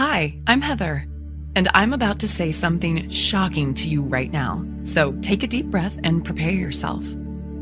Hi, I'm Heather, and I'm about to say something shocking to you right now. So take a deep breath and prepare yourself.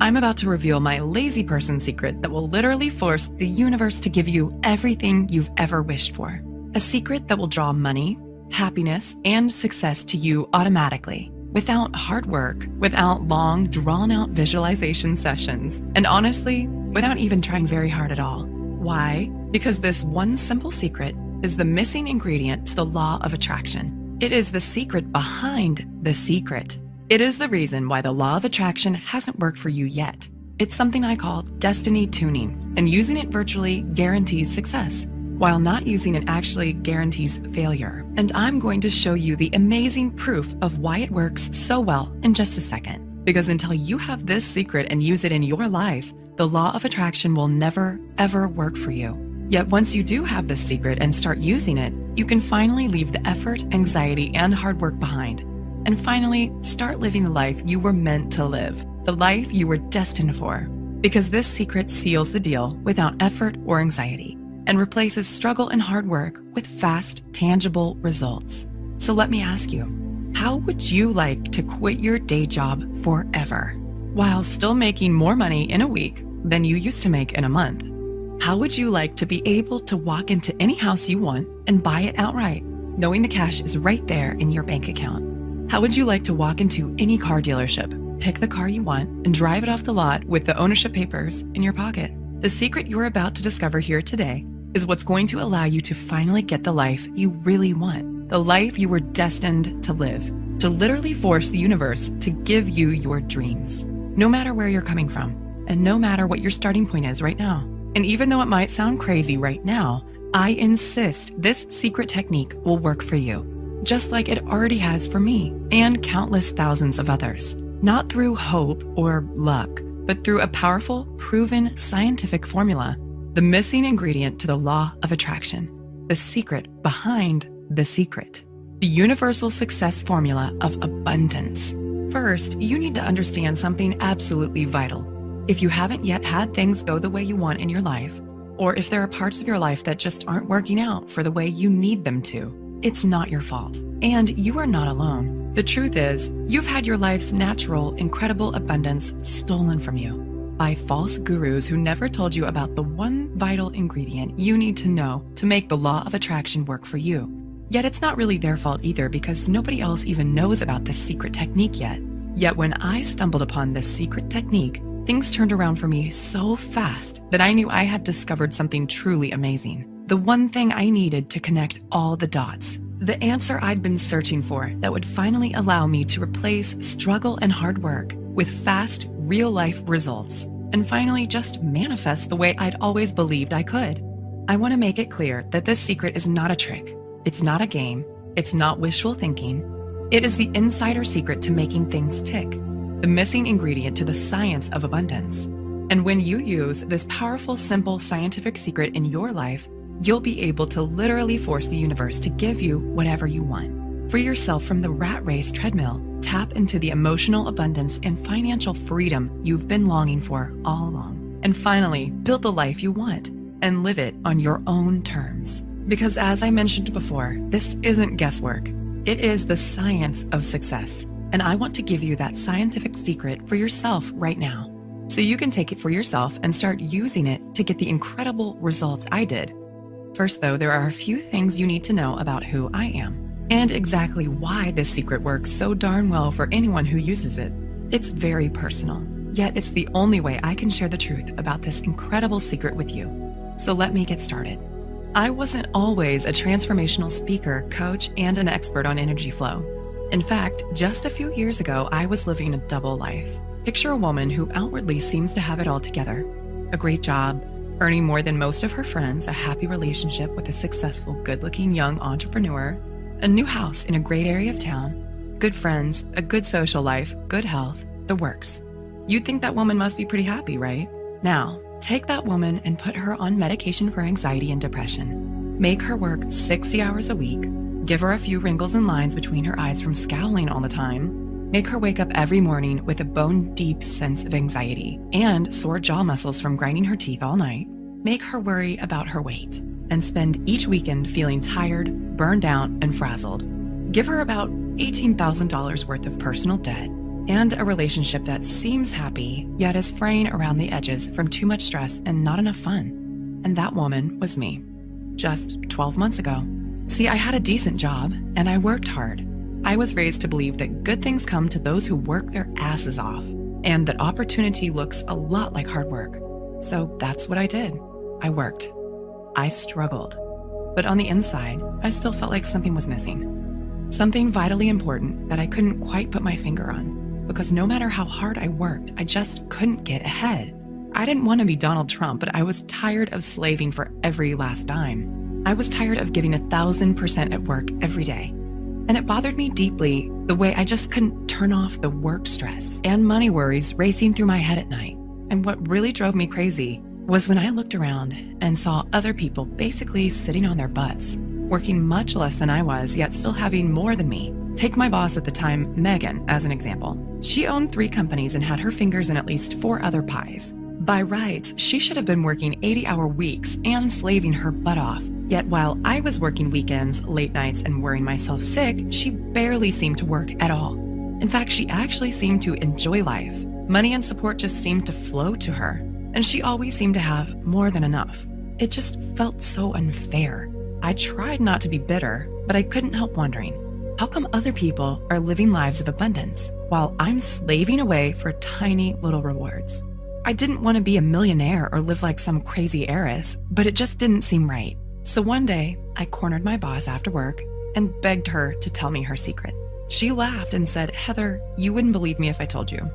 I'm about to reveal my lazy person secret that will literally force the universe to give you everything you've ever wished for. A secret that will draw money, happiness, and success to you automatically, without hard work, without long, drawn-out visualization sessions, and honestly, without even trying very hard at all. Why? Because this one simple secret is the missing ingredient to the law of attraction. It is the secret behind the secret. It is the reason why the law of attraction hasn't worked for you yet. It's something I call destiny tuning, and using it virtually guarantees success, while not using it actually guarantees failure. And I'm going to show you the amazing proof of why it works so well in just a second. Because until you have this secret and use it in your life, the law of attraction will never, ever work for you. Yet once you do have this secret and start using it, you can finally leave the effort, anxiety, and hard work behind. And finally, start living the life you were meant to live, the life you were destined for. Because this secret seals the deal without effort or anxiety, and replaces struggle and hard work with fast, tangible results. So let me ask you, how would you like to quit your day job forever, while still making more money in a week than you used to make in a month? How would you like to be able to walk into any house you want and buy it outright, knowing the cash is right there in your bank account? How would you like to walk into any car dealership, pick the car you want, and drive it off the lot with the ownership papers in your pocket? The secret you're about to discover here today is what's going to allow you to finally get the life you really want, the life you were destined to live, to literally force the universe to give you your dreams, no matter where you're coming from, and no matter what your starting point is right now. And even though it might sound crazy right now, I insist this secret technique will work for you, just like it already has for me and countless thousands of others. Not through hope or luck, but through a powerful, proven scientific formula, the missing ingredient to the law of attraction, the secret behind the secret, the universal success formula of abundance. First, you need to understand something absolutely vital. If you haven't yet had things go the way you want in your life, or if there are parts of your life that just aren't working out for the way you need them to, it's not your fault. And you are not alone. The truth is, you've had your life's natural, incredible abundance stolen from you by false gurus who never told you about the one vital ingredient you need to know to make the law of attraction work for you. Yet it's not really their fault either, because nobody else even knows about this secret technique yet. Yet when I stumbled upon this secret technique, things turned around for me so fast that I knew I had discovered something truly amazing. The one thing I needed to connect all the dots. The answer I'd been searching for that would finally allow me to replace struggle and hard work with fast, real-life results, and finally just manifest the way I'd always believed I could. I want to make it clear that this secret is not a trick. It's not a game. It's not wishful thinking. It is the insider secret to making things tick, the missing ingredient to the science of abundance. And when you use this powerful, simple scientific secret in your life, you'll be able to literally force the universe to give you whatever you want. Free yourself from the rat race treadmill. Tap into the emotional abundance and financial freedom you've been longing for all along. And finally, build the life you want and live it on your own terms. Because as I mentioned before, this isn't guesswork. It is the science of success. And I want to give you that scientific secret for yourself right now, so you can take it for yourself and start using it to get the incredible results I did. First though, there are a few things you need to know about who I am, and exactly why this secret works so darn well for anyone who uses it. It's very personal, yet it's the only way I can share the truth about this incredible secret with you. So let me get started. I wasn't always a transformational speaker, coach, and an expert on energy flow. In fact, just a few years ago, I was living a double life. Picture a woman who outwardly seems to have it all together. A great job, earning more than most of her friends, a happy relationship with a successful, good-looking young entrepreneur, a new house in a great area of town, good friends, a good social life, good health, the works. You'd think that woman must be pretty happy, right? Now, take that woman and put her on medication for anxiety and depression. Make her work 60 hours a week. Give her a few wrinkles and lines between her eyes from scowling all the time. Make her wake up every morning with a bone-deep sense of anxiety and sore jaw muscles from grinding her teeth all night. Make her worry about her weight. and spend each weekend feeling tired, burned out, and frazzled. Give her about $18,000 worth of personal debt and a relationship that seems happy, yet is fraying around the edges from too much stress and not enough fun. And that woman was me, just 12 months ago. See, I had a decent job, and I worked hard. I was raised to believe that good things come to those who work their asses off, and that opportunity looks a lot like hard work. So that's what I did. I worked. I struggled. But on the inside, I still felt like something was missing. Something vitally important that I couldn't quite put my finger on. Because no matter how hard I worked, I just couldn't get ahead. I didn't want to be Donald Trump, but I was tired of slaving for every last dime. I was tired of giving 1,000% at work every day. And it bothered me deeply the way I just couldn't turn off the work stress and money worries racing through my head at night. And what really drove me crazy was when I looked around and saw other people basically sitting on their butts, working much less than I was, yet still having more than me. Take my boss at the time, Megan, as an example. She owned 3 companies and had her fingers in at least 4 other pies. By rights, she should have been working 80-hour weeks and slaving her butt off. Yet while I was working weekends, late nights, and worrying myself sick, she barely seemed to work at all. In fact, she actually seemed to enjoy life. Money and support just seemed to flow to her, and she always seemed to have more than enough. It just felt so unfair. I tried not to be bitter, but I couldn't help wondering, how come other people are living lives of abundance while I'm slaving away for tiny little rewards? I didn't want to be a millionaire or live like some crazy heiress, but it just didn't seem right. So one day, I cornered my boss after work and begged her to tell me her secret. She laughed and said, "Heather, you wouldn't believe me if I told you."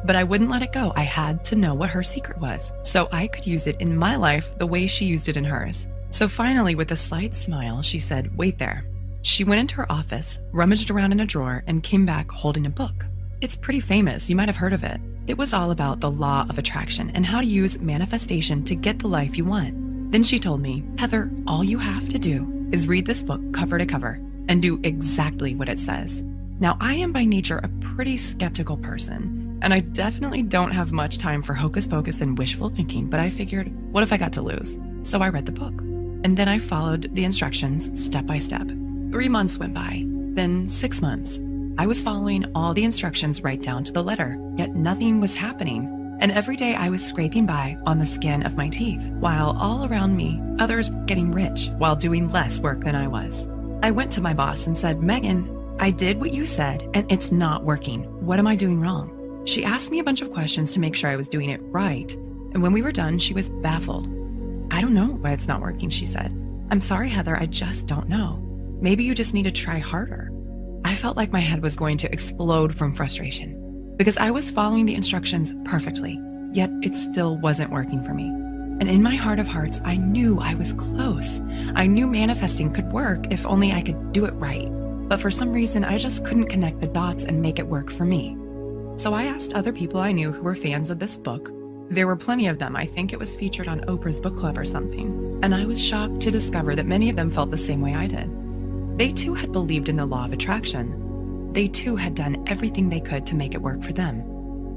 But I wouldn't let it go. I had to know what her secret was, so I could use it in my life the way she used it in hers. So finally, with a slight smile, she said, "Wait there." She went into her office, rummaged around in a drawer, and came back holding a book. It's pretty famous. You might have heard of it. It was all about the law of attraction and how to use manifestation to get the life you want. Then she told me, "Heather, all you have to do is read this book cover to cover and do exactly what it says." Now, I am by nature a pretty skeptical person, and I definitely don't have much time for hocus pocus and wishful thinking, but I figured, what if I got to lose? So I read the book. And then I followed the instructions step by step. 3 months went by, then 6 months. I was following all the instructions right down to the letter, yet nothing was happening. And every day I was scraping by on the skin of my teeth, while all around me, others were getting rich while doing less work than I was. I went to my boss and said, "Megan, I did what you said, and it's not working. What am I doing wrong?" She asked me a bunch of questions to make sure I was doing it right. And when we were done, she was baffled. "I don't know why it's not working," she said. "I'm sorry, Heather, I just don't know. Maybe you just need to try harder." I felt like my head was going to explode from frustration because I was following the instructions perfectly, yet it still wasn't working for me. And in my heart of hearts, I knew I was close. I knew manifesting could work if only I could do it right. But for some reason, I just couldn't connect the dots and make it work for me. So I asked other people I knew who were fans of this book. There were plenty of them. I think it was featured on Oprah's book club or something. And I was shocked to discover that many of them felt the same way I did. They too had believed in the law of attraction. They too had done everything they could to make it work for them.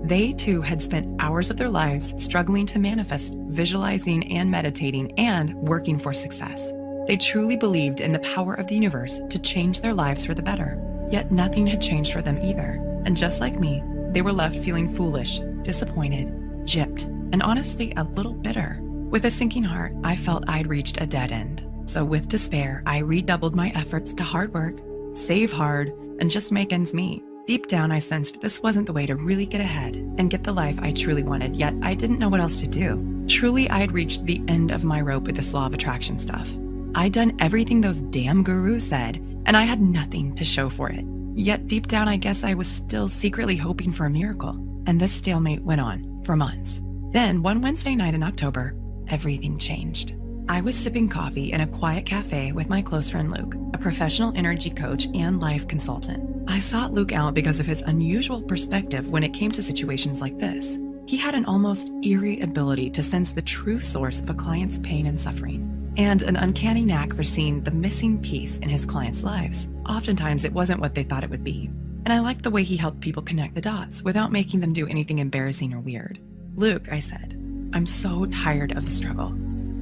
They too had spent hours of their lives struggling to manifest, visualizing and meditating and working for success. They truly believed in the power of the universe to change their lives for the better. Yet nothing had changed for them either. And just like me, they were left feeling foolish, disappointed, gypped, and honestly a little bitter. With a sinking heart, I felt I'd reached a dead end. So with despair, I redoubled my efforts to hard work, save hard, and just make ends meet. Deep down, I sensed this wasn't the way to really get ahead and get the life I truly wanted, yet I didn't know what else to do. Truly, I had reached the end of my rope with this law of attraction stuff. I'd done everything those damn gurus said, and I had nothing to show for it. Yet deep down, I guess I was still secretly hoping for a miracle. And this stalemate went on for months. Then, one Wednesday night in October, everything changed. I was sipping coffee in a quiet cafe with my close friend Luke, a professional energy coach and life consultant. I sought Luke out because of his unusual perspective when it came to situations like this. He had an almost eerie ability to sense the true source of a client's pain and suffering, and an uncanny knack for seeing the missing piece in his clients' lives. Oftentimes, it wasn't what they thought it would be. And I liked the way he helped people connect the dots without making them do anything embarrassing or weird. "Luke," I said, "I'm so tired of the struggle.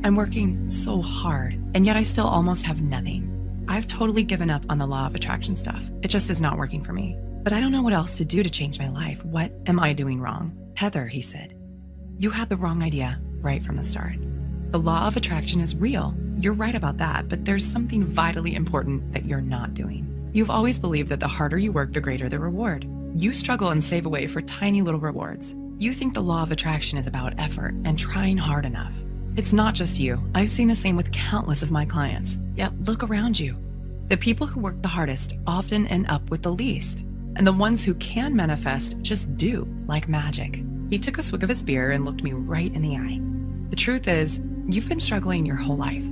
I'm working so hard, and yet I still almost have nothing. I've totally given up on the law of attraction stuff. It just is not working for me. But I don't know what else to do to change my life. What am I doing wrong? Heather, he said, you had the wrong idea right from the start. The law of attraction is real. You're right about that, but there's something vitally important that you're not doing. You've always believed that the harder you work, the greater the reward. You struggle and save away for tiny little rewards. You think the law of attraction is about effort and trying hard enough. It's not just you. I've seen the same with countless of my clients. Yet look around you. The people who work the hardest often end up with the least. And the ones who can manifest just do, like magic. He took a swig of his beer and looked me right in the eye. The truth is, you've been struggling your whole life.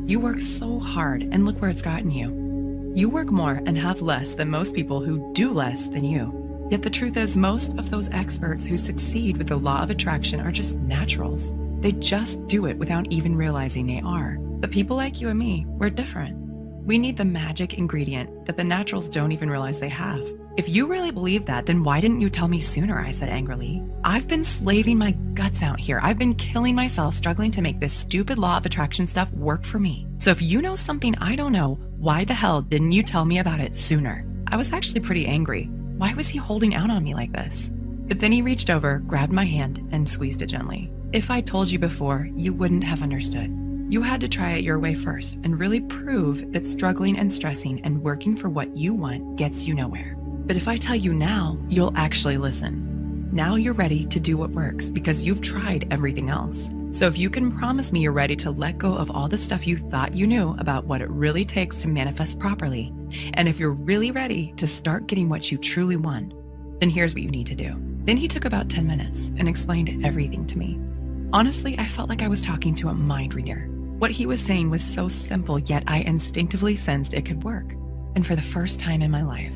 You work so hard, and look where it's gotten you. You work more and have less than most people who do less than you. Yet the truth is, most of those experts who succeed with the law of attraction are just naturals. They just do it without even realizing they are. But people like you and me, we're different. We need the magic ingredient that the naturals don't even realize they have. If you really believe that, then why didn't you tell me sooner? I said angrily. I've been slaving my guts out here. I've been killing myself struggling to make this stupid law of attraction stuff work for me. So if you know something I don't know, why the hell didn't you tell me about it sooner? I was actually pretty angry. Why was he holding out on me like this? But then he reached over, grabbed my hand, and squeezed it gently. If I told you before, you wouldn't have understood. You had to try it your way first and really prove that struggling and stressing and working for what you want gets you nowhere. But if I tell you now, you'll actually listen. Now you're ready to do what works because you've tried everything else. So if you can promise me you're ready to let go of all the stuff you thought you knew about what it really takes to manifest properly, and if you're really ready to start getting what you truly want, then here's what you need to do. Then he took about 10 minutes and explained everything to me. Honestly, I felt like I was talking to a mind reader. What he was saying was so simple, yet I instinctively sensed it could work. And for the first time in my life,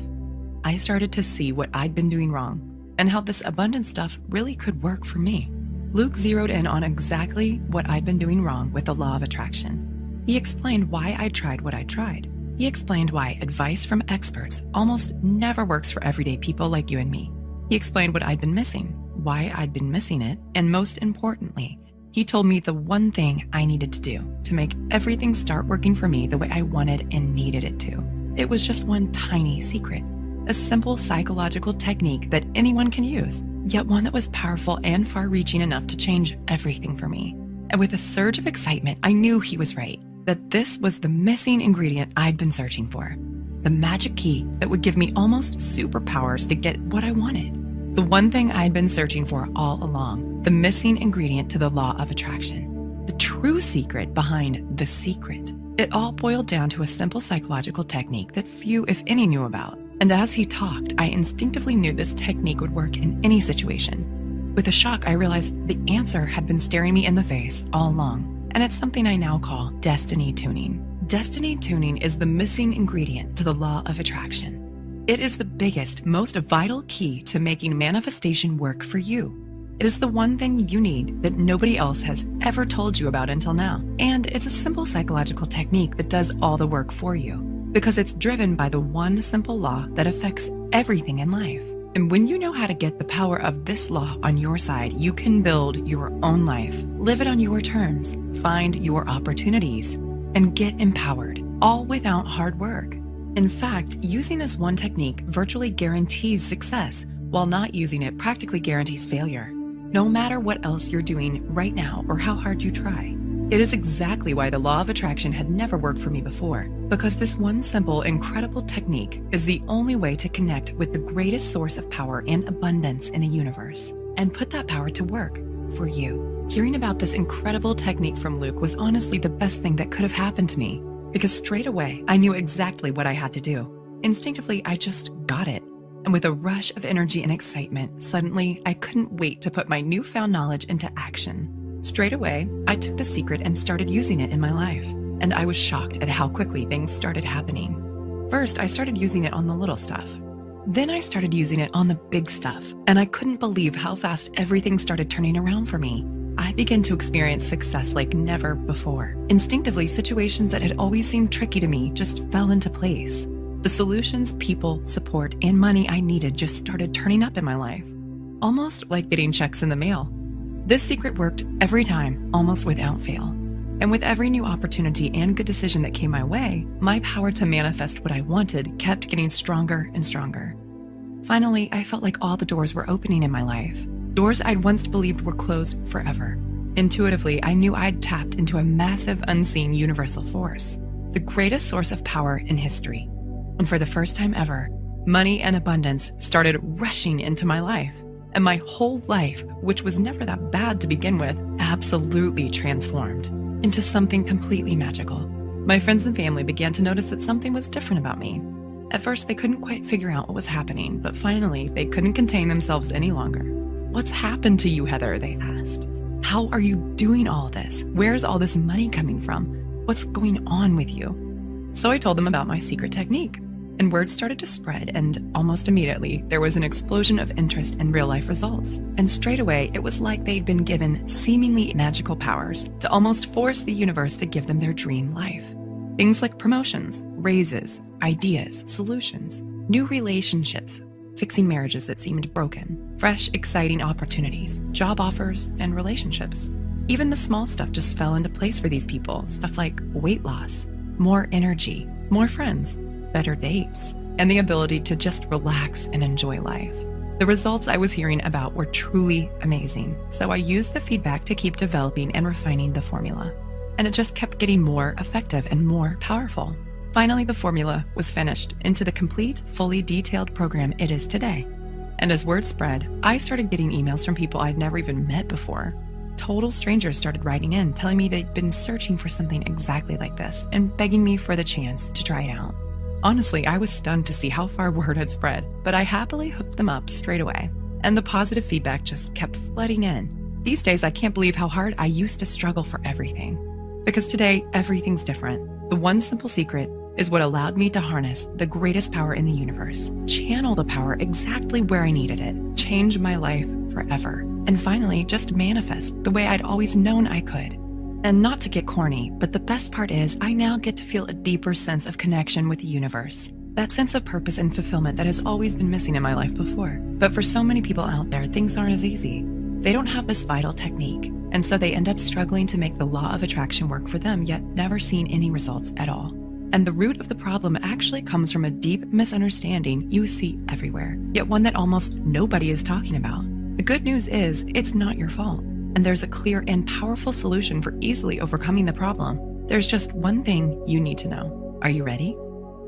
I started to see what I'd been doing wrong and how this abundant stuff really could work for me. Luke zeroed in on exactly what I'd been doing wrong with the law of attraction. He explained why I tried what I tried. He explained why advice from experts almost never works for everyday people like you and me. He explained what I'd been missing, why I'd been missing it, and most importantly, he told me the one thing I needed to do to make everything start working for me the way I wanted and needed it to. It was just one tiny secret, a simple psychological technique that anyone can use, yet one that was powerful and far-reaching enough to change everything for me. And with a surge of excitement, I knew he was right, that this was the missing ingredient I'd been searching for, the magic key that would give me almost superpowers to get what I wanted. The one thing I'd been searching for all along, the missing ingredient to the law of attraction, the true secret behind the secret. It all boiled down to a simple psychological technique that few, if any, knew about. And as he talked, I instinctively knew this technique would work in any situation. With a shock, I realized the answer had been staring me in the face all along, and it's something I now call destiny tuning. Destiny tuning is the missing ingredient to the law of attraction. It is the biggest, most vital key to making manifestation work for you. It is the one thing you need that nobody else has ever told you about until now. And it's a simple psychological technique that does all the work for you because it's driven by the one simple law that affects everything in life. And when you know how to get the power of this law on your side, you can build your own life, live it on your terms, find your opportunities, and get empowered, all without hard work. In fact, using this one technique virtually guarantees success, while not using it practically guarantees failure, no matter what else you're doing right now or how hard you try. It is exactly why the law of attraction had never worked for me before, because this one simple, incredible technique is the only way to connect with the greatest source of power and abundance in the universe, and put that power to work for you. Hearing about this incredible technique from Luke was honestly the best thing that could have happened to me. Because straight away, I knew exactly what I had to do. Instinctively, I just got it. And with a rush of energy and excitement, suddenly, I couldn't wait to put my newfound knowledge into action. Straight away, I took the secret and started using it in my life. And I was shocked at how quickly things started happening. First, I started using it on the little stuff. Then I started using it on the big stuff. And I couldn't believe how fast everything started turning around for me. I began to experience success like never before. Instinctively, situations that had always seemed tricky to me just fell into place. The solutions, people, support, and money I needed just started turning up in my life, almost like getting checks in the mail. This secret worked every time, almost without fail. And with every new opportunity and good decision that came my way, my power to manifest what I wanted kept getting stronger and stronger. Finally, I felt like all the doors were opening in my life. Doors I'd once believed were closed forever. Intuitively, I knew I'd tapped into a massive, unseen universal force, the greatest source of power in history. And for the first time ever, money and abundance started rushing into my life. And my whole life, which was never that bad to begin with, absolutely transformed into something completely magical. My friends and family began to notice that something was different about me. At first, they couldn't quite figure out what was happening, but finally, they couldn't contain themselves any longer. "What's happened to you, Heather?" they asked. "How are you doing all this? Where's all this money coming from? What's going on with you?" So I told them about my secret technique, and word started to spread, and almost immediately, there was an explosion of interest in real-life results. And straight away, it was like they'd been given seemingly magical powers to almost force the universe to give them their dream life. Things like promotions, raises, ideas, solutions, new relationships, fixing marriages that seemed broken, fresh, exciting opportunities, job offers, and relationships. Even the small stuff just fell into place for these people, stuff like weight loss, more energy, more friends, better dates, and the ability to just relax and enjoy life. The results I was hearing about were truly amazing, so I used the feedback to keep developing and refining the formula. And it just kept getting more effective and more powerful. Finally, the formula was finished into the complete, fully detailed program it is today. And as word spread, I started getting emails from people I'd never even met before. Total strangers started writing in, telling me they'd been searching for something exactly like this and begging me for the chance to try it out. Honestly, I was stunned to see how far word had spread, but I happily hooked them up straight away. And the positive feedback just kept flooding in. These days, I can't believe how hard I used to struggle for everything. Because today, everything's different. The one simple secret is what allowed me to harness the greatest power in the universe, channel the power exactly where I needed it, change my life forever, and finally just manifest the way I'd always known I could. And not to get corny, but the best part is I now get to feel a deeper sense of connection with the universe. That sense of purpose and fulfillment that has always been missing in my life before. But for so many people out there, things aren't as easy. They don't have this vital technique, and so they end up struggling to make the law of attraction work for them, yet never seeing any results at all. And the root of the problem actually comes from a deep misunderstanding you see everywhere, yet one that almost nobody is talking about. The good news is, it's not your fault. And there's a clear and powerful solution for easily overcoming the problem. There's just one thing you need to know. Are you ready?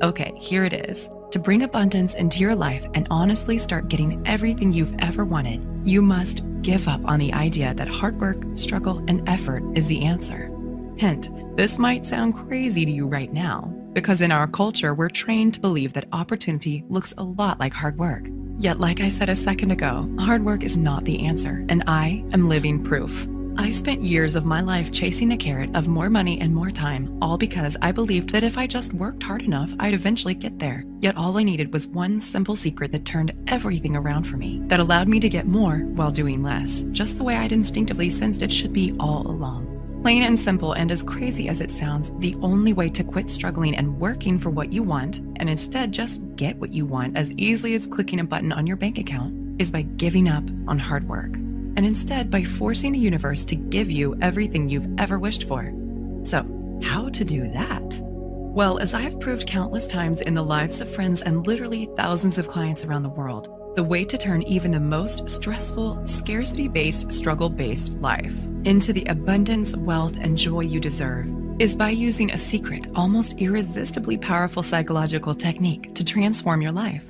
Okay, here it is. To bring abundance into your life and honestly start getting everything you've ever wanted, you must give up on the idea that hard work, struggle, and effort is the answer. Hint, this might sound crazy to you right now, because in our culture, we're trained to believe that opportunity looks a lot like hard work. Yet, like I said a second ago, hard work is not the answer, and I am living proof. I spent years of my life chasing the carrot of more money and more time, all because I believed that if I just worked hard enough, I'd eventually get there. Yet all I needed was one simple secret that turned everything around for me, that allowed me to get more while doing less, just the way I'd instinctively sensed it should be all along. Plain and simple, and as crazy as it sounds, the only way to quit struggling and working for what you want, and instead just get what you want as easily as clicking a button on your bank account, is by giving up on hard work. And instead by forcing the universe to give you everything you've ever wished for. So, how to do that? Well, as I have proved countless times in the lives of friends and literally thousands of clients around the world, the way to turn even the most stressful, scarcity-based, struggle-based life into the abundance, wealth, and joy you deserve is by using a secret, almost irresistibly powerful psychological technique to transform your life,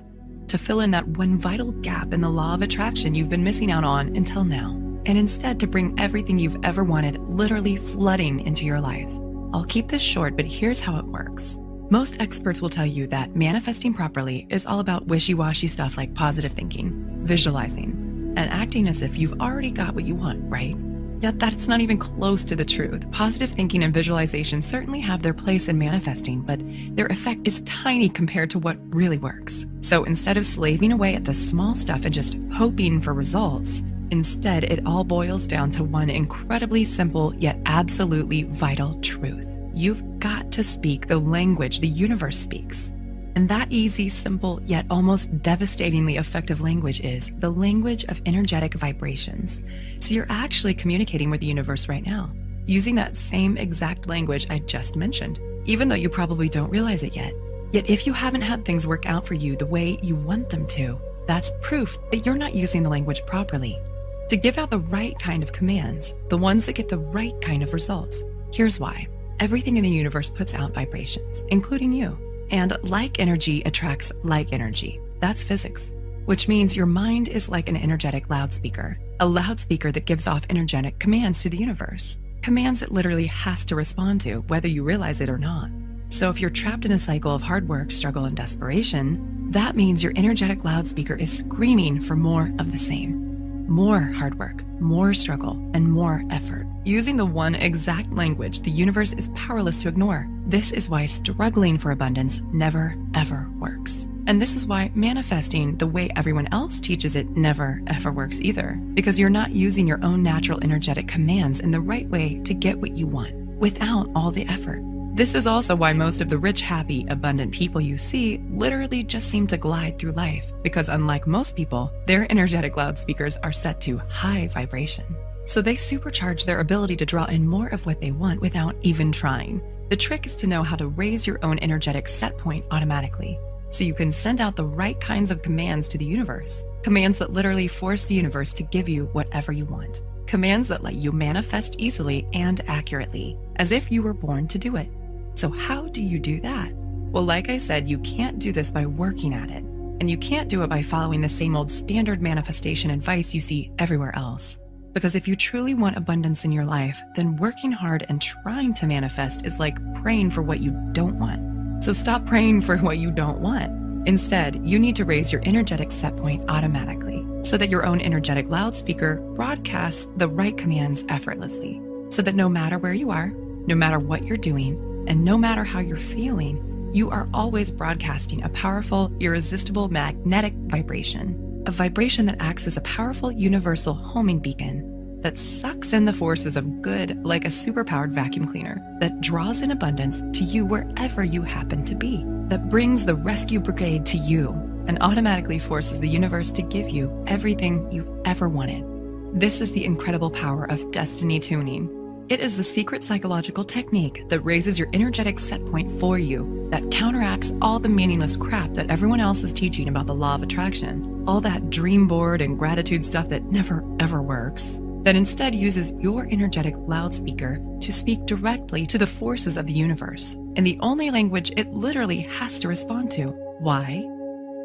to fill in that one vital gap in the law of attraction you've been missing out on until now, and instead to bring everything you've ever wanted literally flooding into your life. I'll keep this short, but here's how it works. Most experts will tell you that manifesting properly is all about wishy-washy stuff like positive thinking, visualizing, and acting as if you've already got what you want, right? Yet that's not even close to the truth. Positive thinking and visualization certainly have their place in manifesting, but their effect is tiny compared to what really works. So instead of slaving away at the small stuff and just hoping for results, instead it all boils down to one incredibly simple yet absolutely vital truth. You've got to speak the language the universe speaks. And that easy, simple, yet almost devastatingly effective language is the language of energetic vibrations. So you're actually communicating with the universe right now. using that same exact language I just mentioned, even though you probably don't realize it yet. Yet if you haven't had things work out for you the way you want them to, that's proof that you're not using the language properly. To give out the right kind of commands, the ones that get the right kind of results, here's why. Everything in the universe puts out vibrations, including you. And like energy attracts like energy. That's physics. Which means your mind is like an energetic loudspeaker, a loudspeaker that gives off energetic commands to the universe. Commands it literally has to respond to, whether you realize it or not. So if you're trapped in a cycle of hard work, struggle, and desperation, that means your energetic loudspeaker is screaming for more of the same. More hard work, more struggle, and more effort. Using the one exact language the universe is powerless to ignore. This is why struggling for abundance never, ever works. And this is why manifesting the way everyone else teaches it never, ever works either. Because you're not using your own natural energetic commands in the right way to get what you want, without all the effort. This is also why most of the rich, happy, abundant people you see literally just seem to glide through life, because unlike most people, their energetic loudspeakers are set to high vibration. So they supercharge their ability to draw in more of what they want without even trying. The trick is to know how to raise your own energetic set point automatically, so you can send out the right kinds of commands to the universe. Commands that literally force the universe to give you whatever you want. Commands that let you manifest easily and accurately, as if you were born to do it. So how do you do that? Well, like I said, you can't do this by working at it. And you can't do it by following the same old standard manifestation advice you see everywhere else. Because if you truly want abundance in your life, then working hard and trying to manifest is like praying for what you don't want. So stop praying for what you don't want. Instead, you need to raise your energetic set point automatically, so that your own energetic loudspeaker broadcasts the right commands effortlessly. So that no matter where you are, no matter what you're doing, and no matter how you're feeling, you are always broadcasting a powerful, irresistible magnetic vibration. A vibration that acts as a powerful universal homing beacon that sucks in the forces of good like a superpowered vacuum cleaner, that draws in abundance to you wherever you happen to be, that brings the rescue brigade to you and automatically forces the universe to give you everything you've ever wanted. This is the incredible power of destiny tuning. It is the secret psychological technique that raises your energetic set point for you, that counteracts all the meaningless crap that everyone else is teaching about the law of attraction, all that dream board and gratitude stuff that never ever works, that instead uses your energetic loudspeaker to speak directly to the forces of the universe in the only language it literally has to respond to. Why?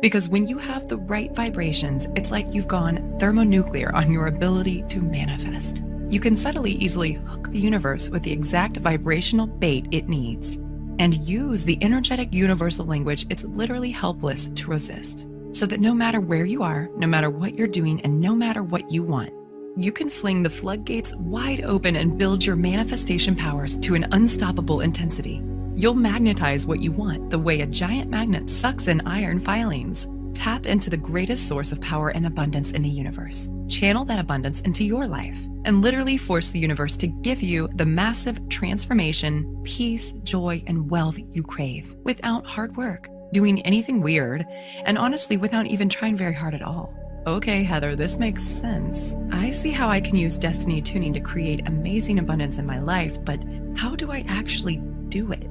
Because when you have the right vibrations, it's like you've gone thermonuclear on your ability to manifest. You can subtly easily hook the universe with the exact vibrational bait it needs and use the energetic universal language it's literally helpless to resist. So that no matter where you are, no matter what you're doing, and no matter what you want, you can fling the floodgates wide open and build your manifestation powers to an unstoppable intensity. You'll magnetize what you want the way a giant magnet sucks in iron filings. Tap into the greatest source of power and abundance in the universe. Channel that abundance into your life and literally force the universe to give you the massive transformation, peace, joy, and wealth you crave without hard work, doing anything weird, and honestly without even trying very hard at all. Okay, Heather, this makes sense. I see how I can use destiny tuning to create amazing abundance in my life, but how do I actually do it?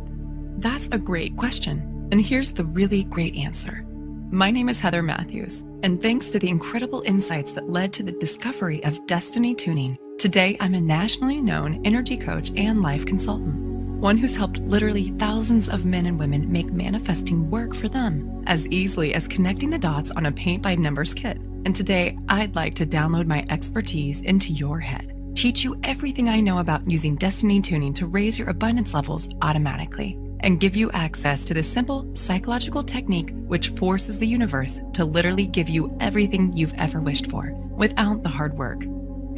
That's a great question, and here's the really great answer. My name is Heather Matthews, and thanks to the incredible insights that led to the discovery of destiny tuning, today I'm a nationally known energy coach and life consultant, one who's helped literally thousands of men and women make manifesting work for them as easily as connecting the dots on a paint-by-numbers kit. And today, I'd like to download my expertise into your head, teach you everything I know about using destiny tuning to raise your abundance levels automatically, and give you access to the simple psychological technique which forces the universe to literally give you everything you've ever wished for without the hard work.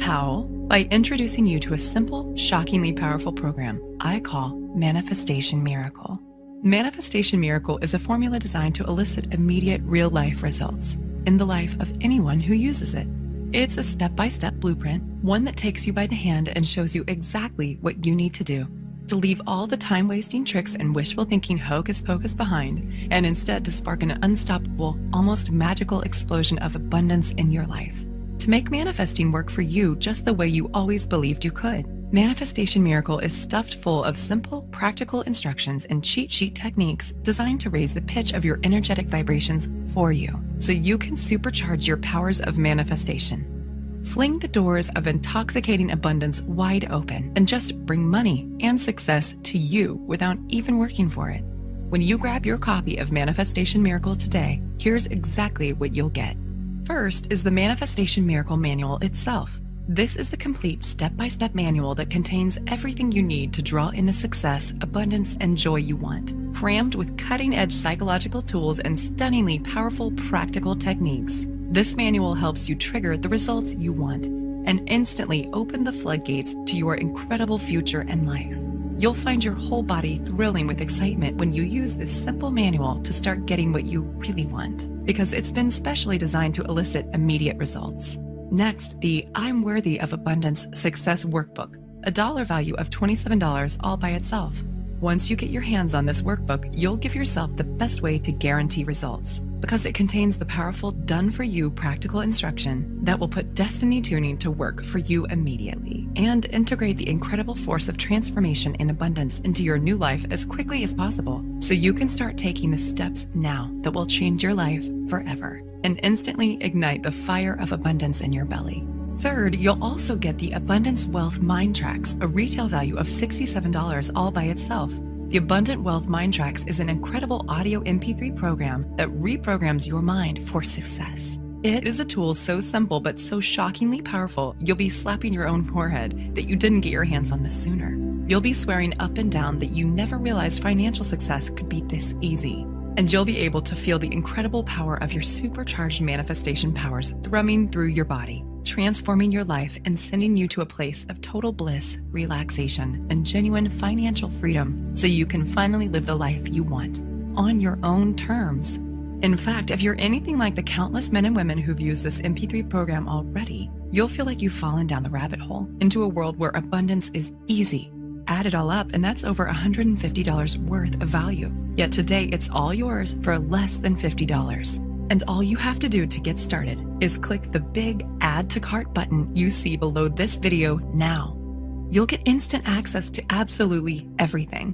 How? By introducing you to a simple, shockingly powerful program I call Manifestation Miracle. Manifestation Miracle is a formula designed to elicit immediate real-life results in the life of anyone who uses it. It's a step-by-step blueprint, one that takes you by the hand and shows you exactly what you need to do to leave all the time-wasting tricks and wishful thinking hocus pocus behind, and instead to spark an unstoppable, almost magical explosion of abundance in your life. To make manifesting work for you just the way you always believed you could. Manifestation Miracle is stuffed full of simple, practical instructions and cheat sheet techniques designed to raise the pitch of your energetic vibrations for you, so you can supercharge your powers of manifestation. Fling the doors of intoxicating abundance wide open and just bring money and success to you without even working for it. When you grab your copy of Manifestation Miracle today, here's exactly what you'll get. First is the Manifestation Miracle Manual itself. This is the complete step-by-step manual that contains everything you need to draw in the success, abundance, and joy you want, crammed with cutting-edge psychological tools and stunningly powerful practical techniques. This manual helps you trigger the results you want and instantly open the floodgates to your incredible future and life. You'll find your whole body thrilling with excitement when you use this simple manual to start getting what you really want, because it's been specially designed to elicit immediate results. Next, the I'm Worthy of Abundance Success Workbook, a dollar value of $27 all by itself. Once you get your hands on this workbook, you'll give yourself the best way to guarantee results, because it contains the powerful done-for-you practical instruction that will put destiny tuning to work for you immediately and integrate the incredible force of transformation in abundance into your new life as quickly as possible, so you can start taking the steps now that will change your life forever and instantly ignite the fire of abundance in your belly. Third, you'll also get the Abundance Wealth Mind Tracks, a retail value of $67 all by itself. The Abundant Wealth Mind Tracks is an incredible audio MP3 program that reprograms your mind for success. It is a tool so simple but so shockingly powerful, you'll be slapping your own forehead that you didn't get your hands on this sooner. You'll be swearing up and down that you never realized financial success could be this easy. And you'll be able to feel the incredible power of your supercharged manifestation powers thrumming through your body, transforming your life and sending you to a place of total bliss, relaxation, and genuine financial freedom, so you can finally live the life you want on your own terms. In fact, if you're anything like the countless men and women who've used this MP3 program already, you'll feel like you've fallen down the rabbit hole into a world where abundance is easy. Add it all up, and that's over $150 worth of value. Yet today, it's all yours for less than $50. And all you have to do to get started is click the big Add to Cart button you see below this video now. You'll get instant access to absolutely everything,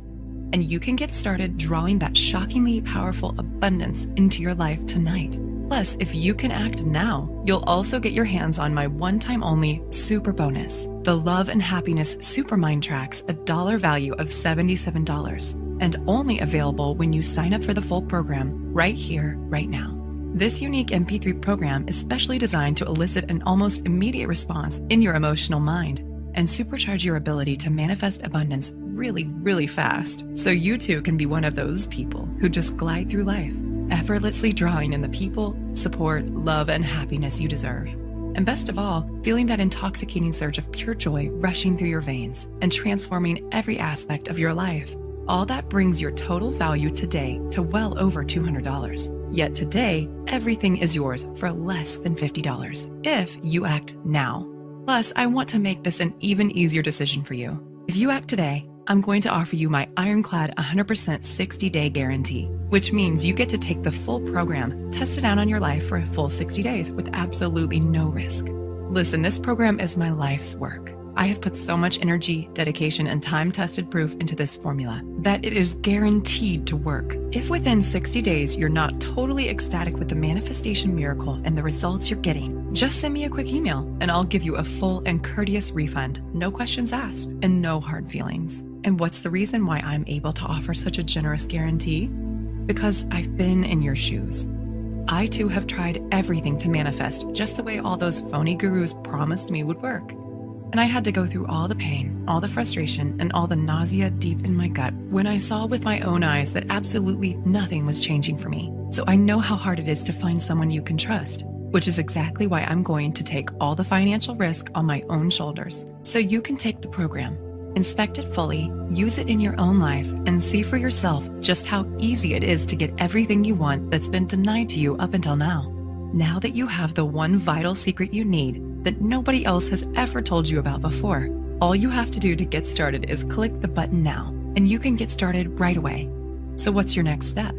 and you can get started drawing that shockingly powerful abundance into your life tonight. Plus, if you can act now, you'll also get your hands on my one-time only super bonus, the Love and Happiness Super Mind Tracks, a dollar value of $77, and only available when you sign up for the full program right here, right now. This unique MP3 program is specially designed to elicit an almost immediate response in your emotional mind and supercharge your ability to manifest abundance really, really fast, so you too can be one of those people who just glide through life, effortlessly drawing in the people, support, love, and happiness you deserve. And best of all, feeling that intoxicating surge of pure joy rushing through your veins and transforming every aspect of your life. All that brings your total value today to well over $200. Yet today, everything is yours for less than $50 if you act now. Plus, I want to make this an even easier decision for you. If you act today, I'm going to offer you my ironclad 100% 60-day guarantee, which means you get to take the full program, test it out on your life for a full 60 days with absolutely no risk. Listen, this program is my life's work. I have put so much energy, dedication, and time-tested proof into this formula that it is guaranteed to work. If within 60 days you're not totally ecstatic with the manifestation miracle and the results you're getting, just send me a quick email and I'll give you a full and courteous refund, no questions asked, and no hard feelings. And what's the reason why I'm able to offer such a generous guarantee? Because I've been in your shoes. I too have tried everything to manifest just the way all those phony gurus promised me would work. And I had to go through all the pain, all the frustration, and all the nausea deep in my gut when I saw with my own eyes that absolutely nothing was changing for me. So I know how hard it is to find someone you can trust, which is exactly why I'm going to take all the financial risk on my own shoulders, so you can take the program, inspect it fully, use it in your own life, and see for yourself just how easy it is to get everything you want that's been denied to you up until now. Now that you have the one vital secret you need that nobody else has ever told you about before, all you have to do to get started is click the button now, and you can get started right away. So what's your next step?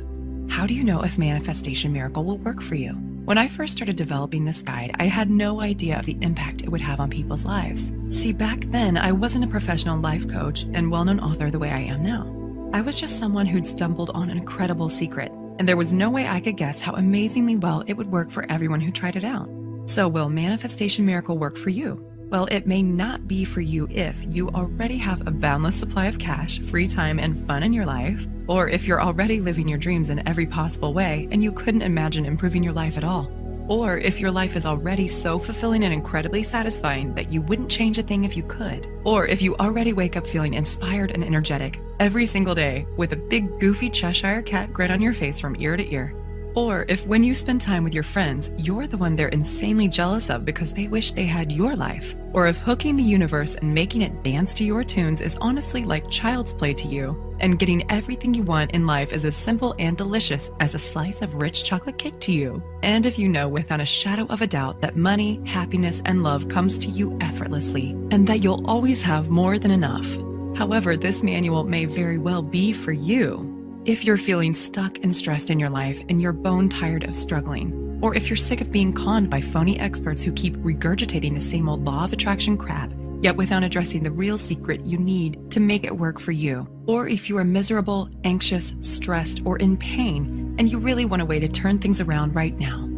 How do you know if Manifestation Miracle will work for you? When I first started developing this guide, I had no idea of the impact it would have on people's lives. See, back then, I wasn't a professional life coach and well-known author the way I am now. I was just someone who'd stumbled on an incredible secret, and there was no way I could guess how amazingly well it would work for everyone who tried it out. So will Manifestation Miracle work for you? Well, it may not be for you if you already have a boundless supply of cash, free time, and fun in your life, or if you're already living your dreams in every possible way and you couldn't imagine improving your life at all, or if your life is already so fulfilling and incredibly satisfying that you wouldn't change a thing if you could, or if you already wake up feeling inspired and energetic every single day with a big goofy Cheshire cat grin on your face from ear to ear. Or if when you spend time with your friends, you're the one they're insanely jealous of because they wish they had your life. Or if hooking the universe and making it dance to your tunes is honestly like child's play to you, and getting everything you want in life is as simple and delicious as a slice of rich chocolate cake to you. And if you know without a shadow of a doubt that money, happiness, and love comes to you effortlessly, and that you'll always have more than enough. However, this manual may very well be for you. If you're feeling stuck and stressed in your life and you're bone tired of struggling, or if you're sick of being conned by phony experts who keep regurgitating the same old law of attraction crap, yet without addressing the real secret you need to make it work for you, or if you are miserable, anxious, stressed, or in pain, and you really want a way to turn things around right now,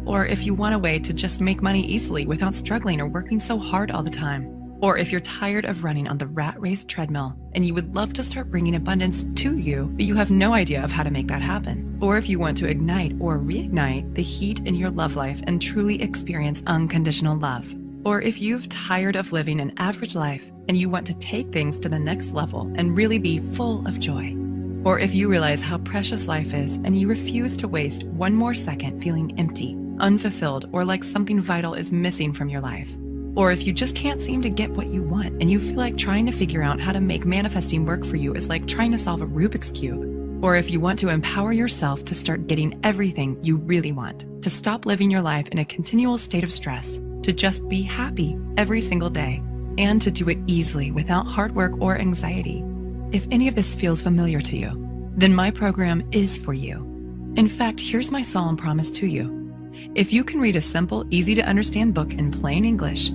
or if you want a way to just make money easily without struggling or working so hard all the time, or if you're tired of running on the rat race treadmill and you would love to start bringing abundance to you, but you have no idea of how to make that happen. Or if you want to ignite or reignite the heat in your love life and truly experience unconditional love. Or if you've tired of living an average life and you want to take things to the next level and really be full of joy. Or if you realize how precious life is and you refuse to waste one more second feeling empty, unfulfilled, or like something vital is missing from your life. Or if you just can't seem to get what you want and you feel like trying to figure out how to make manifesting work for you is like trying to solve a Rubik's Cube. Or if you want to empower yourself to start getting everything you really want, to stop living your life in a continual state of stress, to just be happy every single day, and to do it easily without hard work or anxiety. If any of this feels familiar to you, then my program is for you. In fact, here's my solemn promise to you. If you can read a simple, easy to understand book in plain English,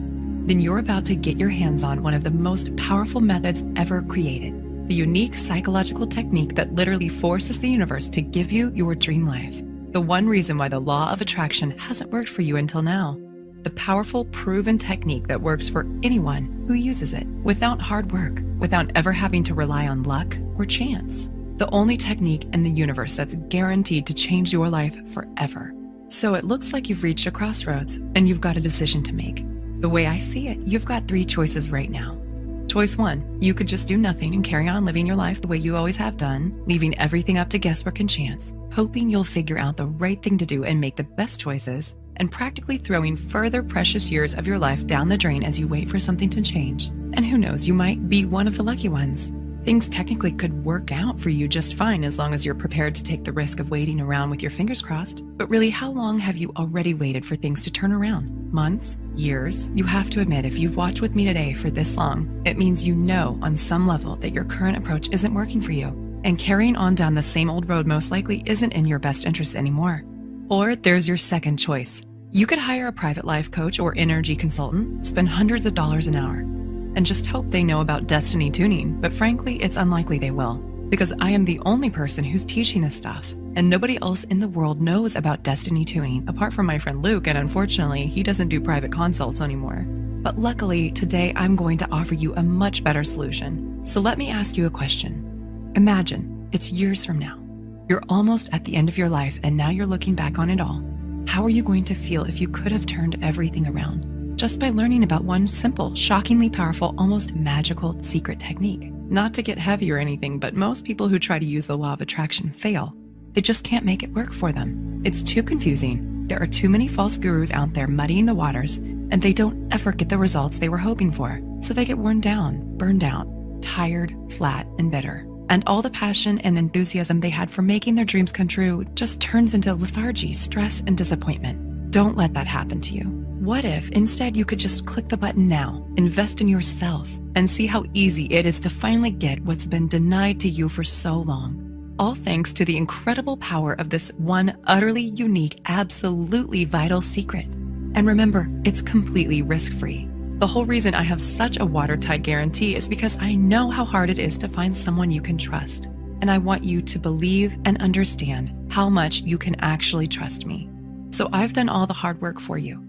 then you're about to get your hands on one of the most powerful methods ever created, the unique psychological technique that literally forces the universe to give you your dream life. The one reason why the law of attraction hasn't worked for you until now. The powerful, proven technique that works for anyone who uses it, without hard work, without ever having to rely on luck or chance. The only technique in the universe that's guaranteed to change your life forever. So it looks like you've reached a crossroads and you've got a decision to make. The way I see it, you've got 3 choices right now. Choice 1, you could just do nothing and carry on living your life the way you always have done, leaving everything up to guesswork and chance, hoping you'll figure out the right thing to do and make the best choices, and practically throwing further precious years of your life down the drain as you wait for something to change. And who knows, you might be one of the lucky ones. Things technically could work out for you just fine as long as you're prepared to take the risk of waiting around with your fingers crossed. But really, how long have you already waited for things to turn around? Months? Years? You have to admit, if you've watched with me today for this long, it means you know on some level that your current approach isn't working for you. And carrying on down the same old road most likely isn't in your best interest anymore. Or there's your second choice. You could hire a private life coach or energy consultant, spend hundreds of dollars an hour, and just hope they know about destiny tuning, but frankly, it's unlikely they will, because I am the only person who's teaching this stuff, and nobody else in the world knows about destiny tuning apart from my friend Luke, and unfortunately, he doesn't do private consults anymore. But luckily, today I'm going to offer you a much better solution. So let me ask you a question. Imagine it's years from now. You're almost at the end of your life, and now you're looking back on it all. How are you going to feel if you could have turned everything around? Just by learning about one simple, shockingly powerful, almost magical secret technique. Not to get heavy or anything, but most people who try to use the law of attraction fail. They just can't make it work for them. It's too confusing. There are too many false gurus out there muddying the waters, and they don't ever get the results they were hoping for. So they get worn down, burned out, tired, flat, and bitter. And all the passion and enthusiasm they had for making their dreams come true just turns into lethargy, stress, and disappointment. Don't let that happen to you. What if instead you could just click the button now, invest in yourself, and see how easy it is to finally get what's been denied to you for so long? all thanks to the incredible power of this one utterly unique, absolutely vital secret. And remember, it's completely risk-free. The whole reason I have such a watertight guarantee is because I know how hard it is to find someone you can trust. And I want you to believe and understand how much you can actually trust me. So I've done all the hard work for you.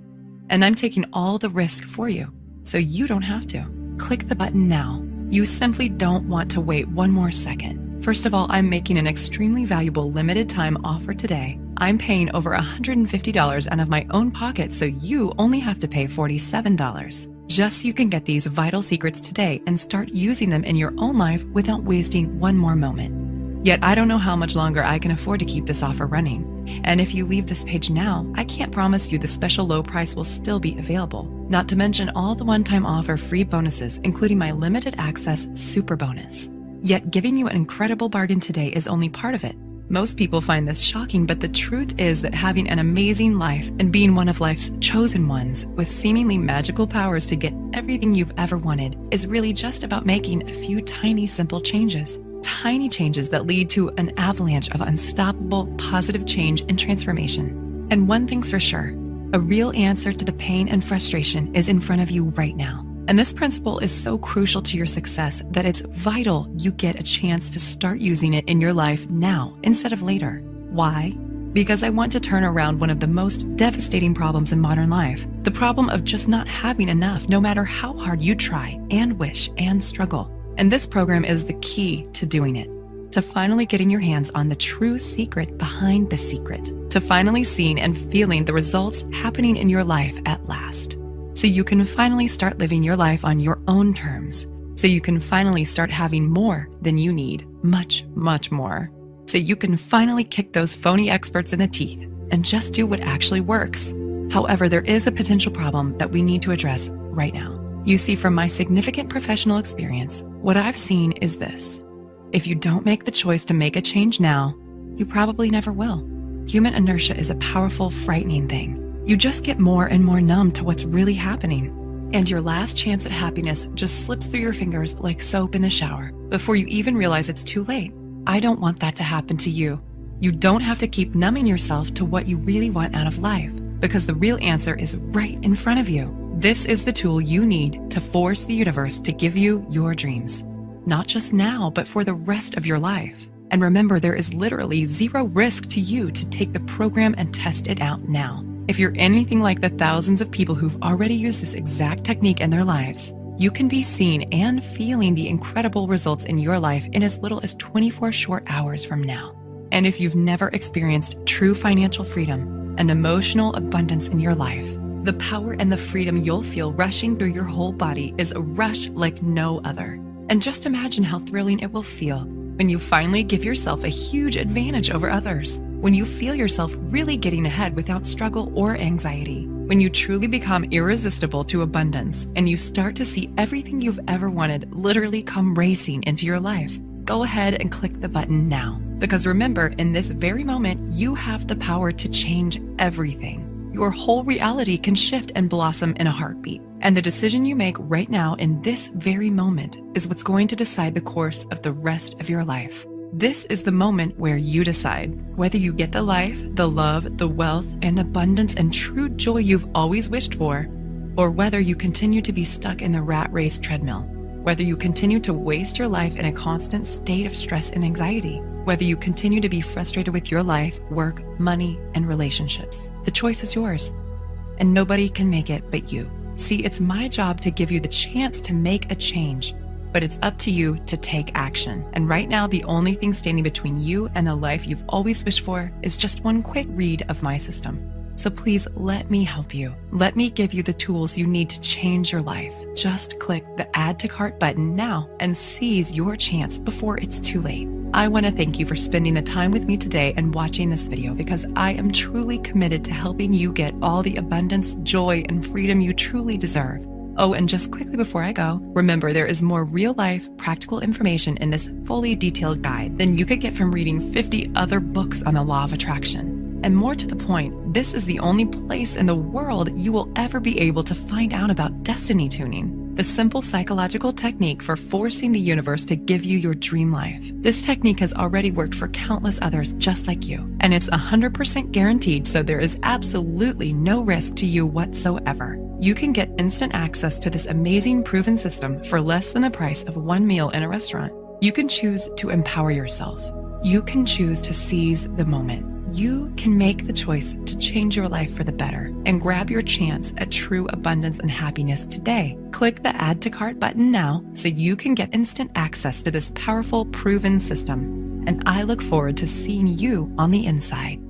And I'm taking all the risk for you, so you don't have to. Click the button now. You simply don't want to wait one more second. First of all, I'm making an extremely valuable limited time offer today. I'm paying over $150 out of my own pocket, so you only have to pay $47. Just so you can get these vital secrets today and start using them in your own life without wasting one more moment. Yet I don't know how much longer I can afford to keep this offer running. And if you leave this page now, I can't promise you the special low price will still be available. Not to mention all the one-time offer free bonuses, including my limited access super bonus. Yet giving you an incredible bargain today is only part of it. Most people find this shocking, but the truth is that having an amazing life and being one of life's chosen ones with seemingly magical powers to get everything you've ever wanted is really just about making a few tiny, simple changes. Tiny changes that lead to an avalanche of unstoppable, positive change and transformation. And one thing's for sure, a real answer to the pain and frustration is in front of you right now. And this principle is so crucial to your success that it's vital you get a chance to start using it in your life now instead of later. Why? Because I want to turn around one of the most devastating problems in modern life, the problem of just not having enough no matter how hard you try and wish and struggle. And this program is the key to doing it, to finally getting your hands on the true secret behind the secret, to finally seeing and feeling the results happening in your life at last. So you can finally start living your life on your own terms. So you can finally start having more than you need, much, much more. So you can finally kick those phony experts in the teeth and just do what actually works. However, there is a potential problem that we need to address right now. You see, from my significant professional experience, what I've seen is this. If you don't make the choice to make a change now, you probably never will. Human inertia is a powerful, frightening thing. You just get more and more numb to what's really happening. And your last chance at happiness just slips through your fingers like soap in the shower before you even realize it's too late. I don't want that to happen to you. You don't have to keep numbing yourself to what you really want out of life, because the real answer is right in front of you. This is the tool you need to force the universe to give you your dreams. Not just now, but for the rest of your life. And remember, there is literally zero risk to you to take the program and test it out now. If you're anything like the thousands of people who've already used this exact technique in their lives, you can be seeing and feeling the incredible results in your life in as little as 24 short hours from now. And if you've never experienced true financial freedom and emotional abundance in your life, the power and the freedom you'll feel rushing through your whole body is a rush like no other. And just imagine how thrilling it will feel when you finally give yourself a huge advantage over others, when you feel yourself really getting ahead without struggle or anxiety, when you truly become irresistible to abundance and you start to see everything you've ever wanted literally come racing into your life. Go ahead and click the button now, because remember, in this very moment, you have the power to change everything. Your whole reality can shift and blossom in a heartbeat. And the decision you make right now in this very moment is what's going to decide the course of the rest of your life. This is the moment where you decide whether you get the life, the love, the wealth, and abundance and true joy you've always wished for, or whether you continue to be stuck in the rat race treadmill, whether you continue to waste your life in a constant state of stress and anxiety, whether you continue to be frustrated with your life, work, money, and relationships. The choice is yours, and nobody can make it but you. See, it's my job to give you the chance to make a change, but it's up to you to take action. And right now, the only thing standing between you and the life you've always wished for is just one quick read of my system. So please let me help you. Let me give you the tools you need to change your life. Just click the Add to Cart button now and seize your chance before it's too late. I want to thank you for spending the time with me today and watching this video, because I am truly committed to helping you get all the abundance, joy, and freedom you truly deserve. Oh, and just quickly before I go, remember there is more real-life, practical information in this fully detailed guide than you could get from reading 50 other books on the law of attraction. And more to the point, this is the only place in the world you will ever be able to find out about destiny tuning. the simple psychological technique for forcing the universe to give you your dream life. This technique has already worked for countless others just like you, and it's 100% guaranteed, so there is absolutely no risk to you whatsoever. You can get instant access to this amazing proven system for less than the price of one meal in a restaurant. You can choose to empower yourself. You can choose to seize the moment. You can make the choice to change your life for the better and grab your chance at true abundance and happiness today. Click the Add to Cart button now so you can get instant access to this powerful, proven system. And I look forward to seeing you on the inside.